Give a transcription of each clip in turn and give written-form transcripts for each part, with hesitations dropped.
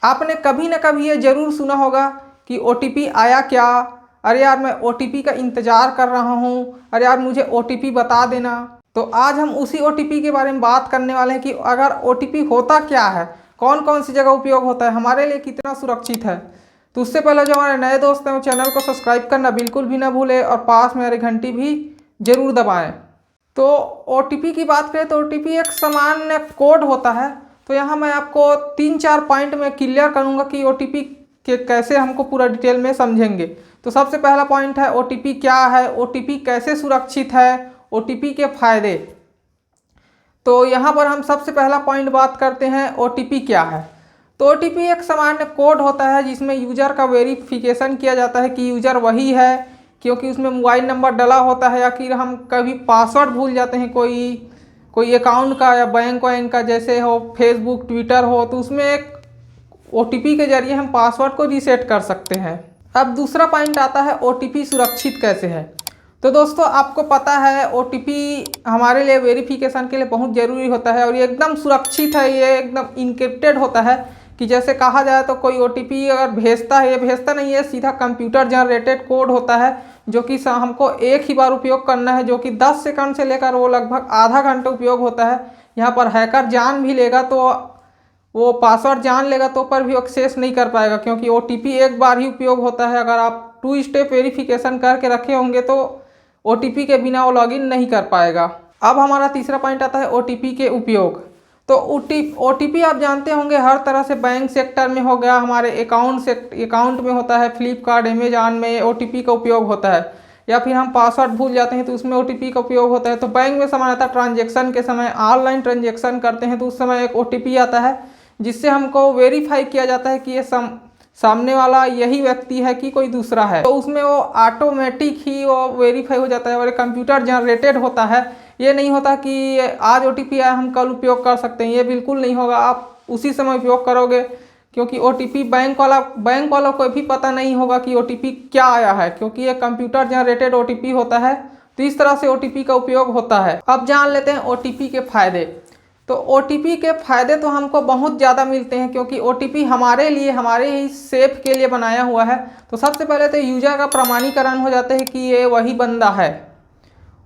आपने कभी ना कभी ये ज़रूर सुना होगा कि OTP आया क्या, अरे यार मैं OTP का इंतज़ार कर रहा हूँ, अरे यार मुझे OTP बता देना। तो आज हम उसी OTP के बारे में बात करने वाले हैं कि अगर OTP होता क्या है, कौन कौन सी जगह उपयोग होता है, हमारे लिए कितना सुरक्षित है। तो उससे पहले जो हमारे नए दोस्त हैं वो चैनल को सब्सक्राइब करना बिल्कुल भी ना भूलें और पास में हमारी घंटी भी ज़रूर दबाएँ। तो OTP की बात करें तो OTP एक सामान्य कोड होता है। तो यहाँ मैं आपको 3-4 पॉइंट में क्लियर करूँगा कि OTP के कैसे हमको पूरा डिटेल में समझेंगे। तो सबसे पहला पॉइंट है OTP क्या है, OTP कैसे सुरक्षित है, OTP के फायदे। तो यहाँ पर हम सबसे पहला पॉइंट बात करते हैं OTP क्या है। तो OTP एक सामान्य कोड होता है जिसमें यूज़र का वेरिफिकेशन किया जाता है कि यूज़र वही है, क्योंकि उसमें मोबाइल नंबर डला होता है या फिर हम कभी पासवर्ड भूल जाते हैं कोई अकाउंट का या बैंक वैंक का, जैसे हो फेसबुक ट्विटर हो, तो उसमें एक OTP के जरिए हम पासवर्ड को रीसेट कर सकते हैं। अब दूसरा पॉइंट आता है OTP सुरक्षित कैसे है। तो दोस्तों आपको पता है OTP हमारे लिए वेरिफिकेशन के लिए बहुत ज़रूरी होता है और ये एकदम सुरक्षित है, ये एकदम इनक्रिप्टेड होता है कि जैसे कहा जाए तो कोई OTP अगर भेजता है, ये भेजता नहीं है, सीधा कंप्यूटर जनरेटेड कोड होता है जो कि हमको एक ही बार उपयोग करना है, जो कि 10 सेकंड से लेकर वो लगभग आधा घंटा उपयोग होता है। यहाँ पर हैकर जान भी लेगा तो वो पासवर्ड जान लेगा तो पर भी एक्सेस नहीं कर पाएगा, क्योंकि OTP एक बार ही उपयोग होता है। अगर आप 2 स्टेप वेरिफिकेशन करके रखे होंगे तो OTP के बिना वो लॉगिन नहीं कर पाएगा। अब हमारा तीसरा पॉइंट आता है OTP के उपयोग। तो OTP आप जानते होंगे हर तरह से बैंक सेक्टर में हो गया, हमारे अकाउंट में होता है, फ्लिपकार्ट अमेजॉन में OTP का उपयोग होता है, या फिर हम पासवर्ड भूल जाते हैं तो उसमें OTP का उपयोग होता है। तो बैंक में सामान्यतः ट्रांजेक्शन के समय ऑनलाइन ट्रांजेक्शन करते हैं तो उस समय एक OTP आता है जिससे हमको वेरीफाई किया जाता है कि ये सामने वाला यही व्यक्ति है कि कोई दूसरा है। तो उसमें वो ऑटोमेटिक ही वो वेरीफाई हो जाता है और कंप्यूटर जनरेटेड होता है। ये नहीं होता कि आज OTP आया हम कल उपयोग कर सकते हैं, ये बिल्कुल नहीं होगा। आप उसी समय उपयोग करोगे, क्योंकि OTP बैंक वालों को भी पता नहीं होगा कि OTP क्या आया है, क्योंकि ये कंप्यूटर जनरेटेड OTP होता है। तो इस तरह से OTP का उपयोग होता है। अब जान लेते हैं OTP के फायदे। तो OTP के फायदे तो हमको बहुत ज़्यादा मिलते हैं, क्योंकि OTP हमारे ही सेफ के लिए बनाया हुआ है। तो सबसे पहले तो यूजर का प्रमाणीकरण हो जाता है कि ये वही बंदा है।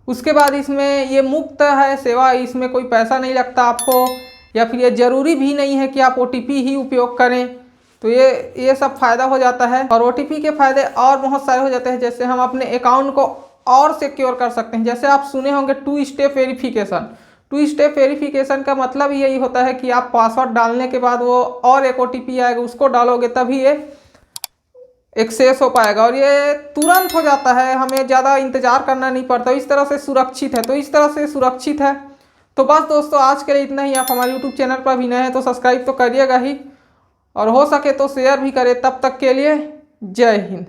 उसके बाद इसमें ये मुफ्त है सेवा, इसमें कोई पैसा नहीं लगता आपको, या फिर ये ज़रूरी भी नहीं है कि आप OTP ही उपयोग करें। तो ये सब फ़ायदा हो जाता है। और OTP के फ़ायदे और बहुत सारे हो जाते हैं, जैसे हम अपने अकाउंट को और सिक्योर कर सकते हैं। जैसे आप सुने होंगे 2 स्टेप वेरिफिकेशन। 2 स्टेप वेरिफिकेशन का मतलब यही होता है कि आप पासवर्ड डालने के बाद वो और एक OTP आएगा, उसको डालोगे तभी ये एक्सेस हो पाएगा, और ये तुरंत हो जाता है, हमें ज़्यादा इंतज़ार करना नहीं पड़ता। इस तरह से सुरक्षित है। तो बस दोस्तों आज के लिए इतना ही। आप हमारे YouTube चैनल पर भी नए हैं तो सब्सक्राइब तो करिएगा ही, और हो सके तो शेयर भी करें। तब तक के लिए जय हिंद।